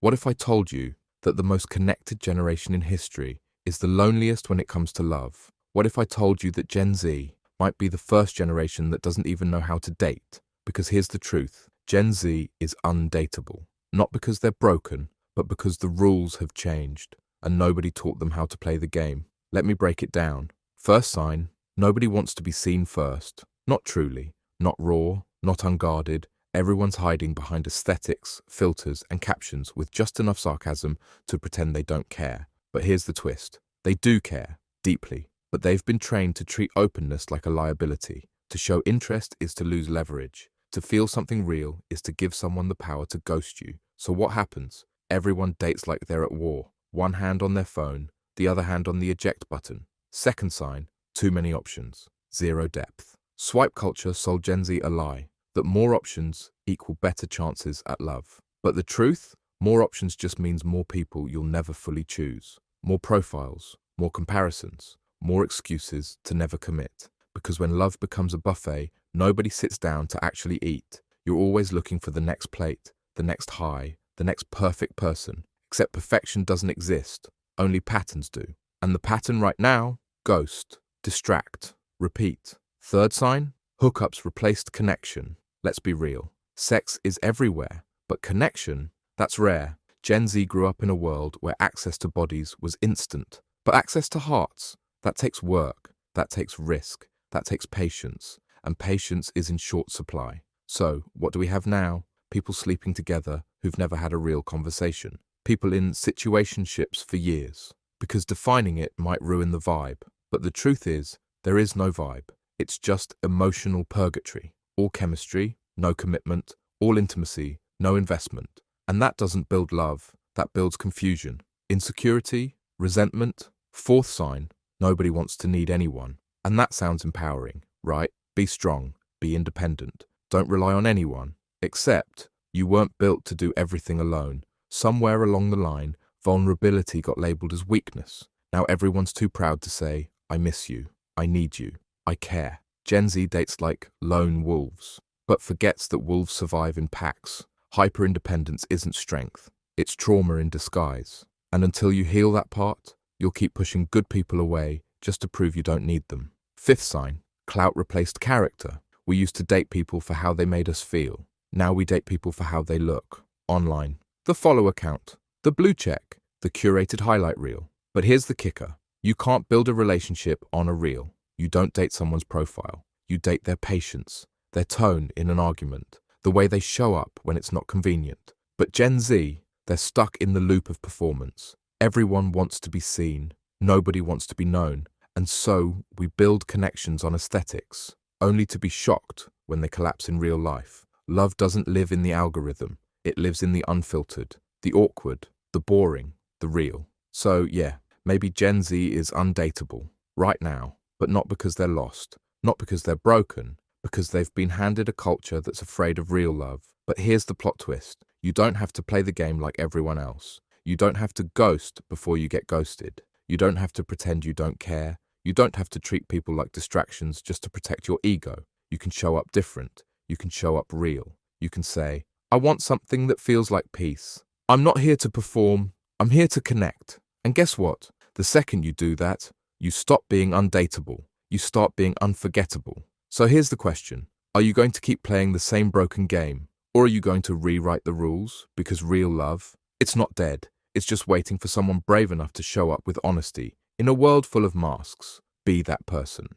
What if I told you that the most connected generation in history is the loneliest when it comes to love? What if I told you that Gen Z might be the first generation that doesn't even know how to date? Because here's the truth, Gen Z is undateable. Not because they're broken, but because the rules have changed and nobody taught them how to play the game. Let me break it down. First sign, nobody wants to be seen first. Not truly, not raw, not unguarded. Everyone's hiding behind aesthetics, filters, and captions with just enough sarcasm to pretend they don't care. But here's the twist. They do care, deeply, but they've been trained to treat openness like a liability. To show interest is to lose leverage. To feel something real is to give someone the power to ghost you. So what happens? Everyone dates like they're at war. One hand on their phone, the other hand on the eject button. Second sign, too many options, zero depth. Swipe culture sold Gen Z a lie, that more options equal better chances at love. But the truth? More options just means more people you'll never fully choose. More profiles, more comparisons, more excuses to never commit. Because when love becomes a buffet, nobody sits down to actually eat. You're always looking for the next plate, the next high, the next perfect person. Except perfection doesn't exist, only patterns do. And the pattern right now? Ghost, distract, repeat. Third sign? Hookups replaced connection. Let's be real. Sex is everywhere, but connection? That's rare. Gen Z grew up in a world where access to bodies was instant. But access to hearts? That takes work, that takes risk, that takes patience. And patience is in short supply. So, what do we have now? People sleeping together who've never had a real conversation. People in situationships for years. Because defining it might ruin the vibe. But the truth is, there is no vibe. It's just emotional purgatory. All chemistry, no commitment. All intimacy, no investment. And that doesn't build love, that builds confusion. Insecurity, resentment. Fourth sign, nobody wants to need anyone. And that sounds empowering, right? Be strong, be independent. Don't rely on anyone. Except, you weren't built to do everything alone. Somewhere along the line, vulnerability got labeled as weakness. Now everyone's too proud to say, I miss you, I need you, I care. Gen Z dates like lone wolves, but forgets that wolves survive in packs. Hyper-independence isn't strength, it's trauma in disguise. And until you heal that part, you'll keep pushing good people away just to prove you don't need them. Fifth sign, clout replaced character. We used to date people for how they made us feel. Now we date people for how they look. Online. The follow account. The blue check. The curated highlight reel. But here's the kicker. You can't build a relationship on a reel. You don't date someone's profile. You date their patience, their tone in an argument, the way they show up when it's not convenient. But Gen Z, they're stuck in the loop of performance. Everyone wants to be seen. Nobody wants to be known. And so we build connections on aesthetics, only to be shocked when they collapse in real life. Love doesn't live in the algorithm. It lives in the unfiltered, the awkward, the boring, the real. So yeah, maybe Gen Z is undateable right now, but not because they're lost, not because they're broken, because they've been handed a culture that's afraid of real love. But here's the plot twist. You don't have to play the game like everyone else. You don't have to ghost before you get ghosted. You don't have to pretend you don't care. You don't have to treat people like distractions just to protect your ego. You can show up different. You can show up real. You can say, I want something that feels like peace. I'm not here to perform. I'm here to connect. And guess what? The second you do that, you stop being undateable. You start being unforgettable. So here's the question. Are you going to keep playing the same broken game? Or are you going to rewrite the rules? Because real love, it's not dead. It's just waiting for someone brave enough to show up with honesty. In a world full of masks, be that person.